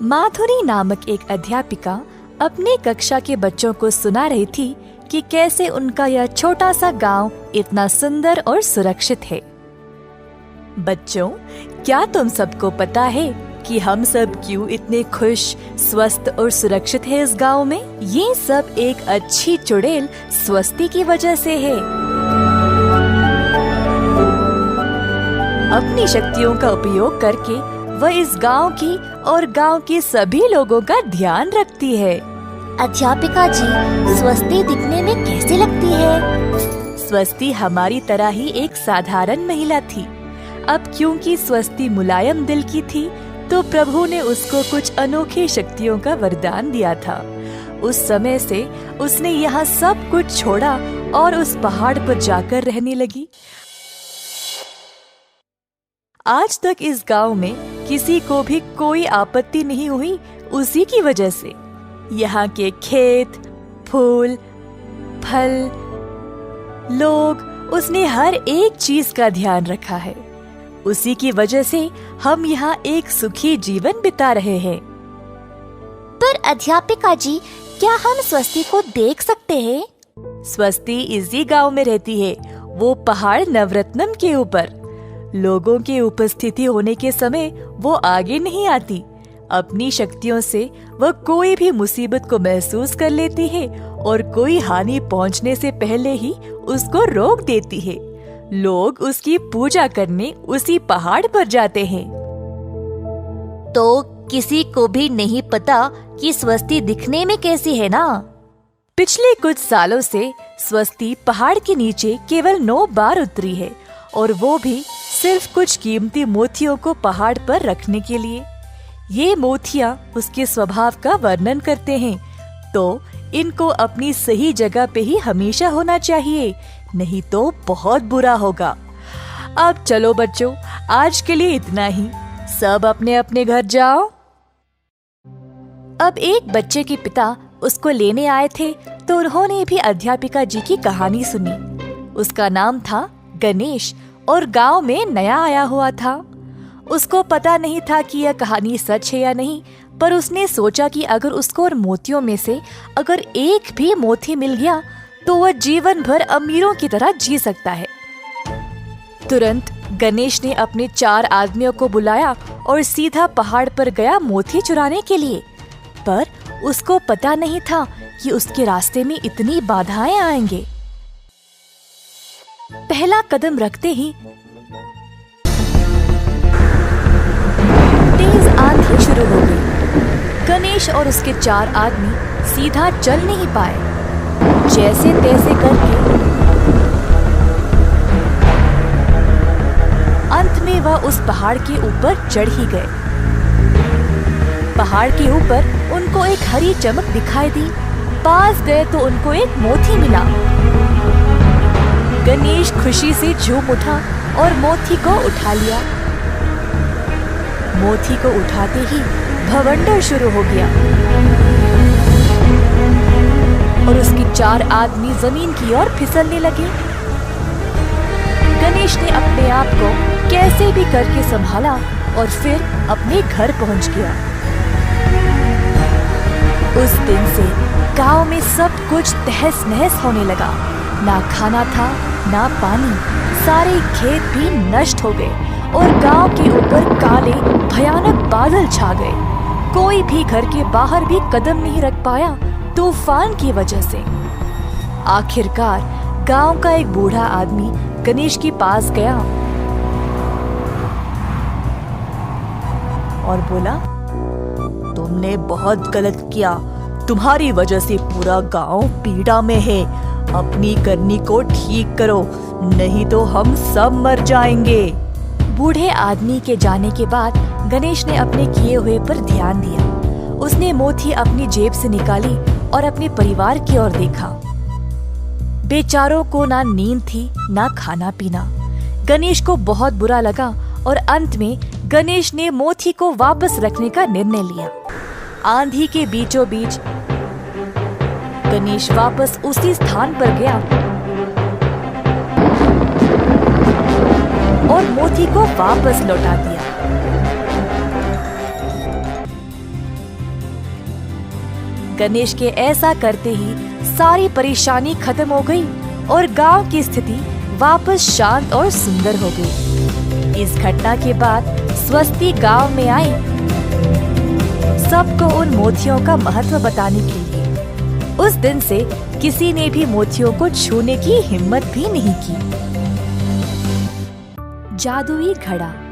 माधुरी नामक एक अध्यापिका अपने कक्षा के बच्चों को सुना रही थी कि कैसे उनका यह छोटा सा गांव इतना सुंदर और सुरक्षित है। बच्चों, क्या तुम सबको पता है कि हम सब क्यों इतने खुश, स्वस्थ और सुरक्षित हैं इस गांव में? ये सब एक अच्छी चुड़ैल स्वस्ति की वजह से है। अपनी शक्तियों का उपयोग करके वह इस गांव की और गांव के सभी लोगों का ध्यान रखती है। अध्यापिका जी, स्वस्ति दिखने में कैसी लगती है? स्वस्ति हमारी तरह ही एक साधारण महिला थी। अब क्योंकि स्वस्ति मुलायम दिल की थी, तो प्रभु ने उसको कुछ अनोखी शक्तियों का वरदान दिया था। उस समय से उसने यहाँ सब कुछ छोड़ा और उस पहाड़ पर जाकर रहने लगी। आज तक इस गांव में किसी को भी कोई आपत्ति नहीं हुई उसी की वजह से। यहाँ के खेत, फूल, फल, लोग, उसने हर एक चीज का ध्यान रखा है। उसी की वजह से हम यहाँ एक सुखी जीवन बिता रहे हैं। पर अध्यापिका जी, क्या हम स्वस्ति को देख सकते हैं? स्वस्ति इसी गांव में रहती है, वो पहाड़ नवरत्नम के ऊपर। लोगों की उपस्थिति होने के समय वो आगे नहीं आती। अपनी शक्तियों से वह कोई भी मुसीबत को महसूस कर लेती है और कोई हानि पहुंचने से पहले ही उसको रोक देती है। लोग उसकी पूजा करने उसी पहाड़ पर जाते हैं। तो किसी को भी नहीं पता कि स्वस्ति दिखने में कैसी है ना? पिछले कुछ सालों से स्वस्ति पहाड़ के नीचे केवल 9 बार उतरी है, और वो भी सिर्फ कुछ कीमती मोतियों को पहाड़ पर रखने के लिए। ये मोतियाँ उसके स्वभाव का वर्णन करते हैं, तो इनको अपनी सही जगह पे ही हमेशा होना चाहिए, नहीं तो बहुत बुरा होगा। अब चलो बच्चों, आज के लिए इतना ही। सब अपने अपने घर जाओ। अब एक बच्चे के पिता उसको लेने आए थे, तो उन्होंने भी अध्यापिका जी की कहानी सुनी। उसका नाम था गणेश और गांव में नया आया हुआ था। उसको पता नहीं था कि यह कहानी सच है या नहीं, पर उसने सोचा कि अगर उसको और मोतियों में से अगर एक भी मोती मिल गया तो वह जीवन भर अमीरों की तरह जी सकता है। तुरंत गणेश ने अपने 4 आदमियों को बुलाया और सीधा पहाड़ पर गया मोती चुराने के लिए। पर उसको पता नहीं था कि उसके रास्ते में इतनी बाधाएं आएंगे। पहला कदम रखते ही तेज आंधी शुरू हो गई। गणेश और उसके 4 आदमी सीधा चल नहीं पाए। जैसे तैसे करके अंत में वह उस पहाड़ के ऊपर चढ़ ही गए। पहाड़ के ऊपर उनको एक हरी चमक दिखाई दी। पास गए तो उनको एक मोती मिला। गणेश खुशी से झूम उठा और मोती को उठा लिया। मोती को उठाते ही भवंडर शुरू हो गया और उसके 4 आदमी जमीन की ओर फिसलने लगे। गणेश ने अपने आप को कैसे भी करके संभाला और फिर अपने घर पहुंच गया। उस दिन से गांव में सब कुछ तहस नहस होने लगा। ना खाना था, ना पानी। सारे खेत भी नष्ट हो गए और गांव के ऊपर काले भयानक बादल छा गए। कोई भी घर के बाहर भी कदम नहीं रख पाया तूफान की वजह से। आखिरकार गांव का एक बूढ़ा आदमी गणेश के पास गया और बोला, तुमने बहुत गलत किया। तुम्हारी वजह से पूरा गांव पीड़ा में है। अपनी करनी को ठीक करो, नहीं तो हम सब मर जाएंगे। बूढ़े आदमी के जाने के बाद गणेश ने अपने किए हुए पर ध्यान दिया। उसने मोती अपनी जेब से निकाली और अपने परिवार की ओर देखा। बेचारों को ना नींद थी, ना खाना पीना। गणेश को बहुत बुरा लगा और अंत में गणेश ने मोती को वापस रखने का निर्णय लिया। आंधी के बीचों बीच गणेश वापस उसी स्थान पर गया और मोती को वापस लौटा दिया। गणेश के ऐसा करते ही सारी परेशानी खत्म हो गई और गांव की स्थिति वापस शांत और सुंदर हो गई। इस घटना के बाद स्वस्ति गांव में आई सबको उन मोतियों का महत्व बताने के लिए। उस दिन से किसी ने भी मोतियों को छूने की हिम्मत भी नहीं की। जादुई घड़ा।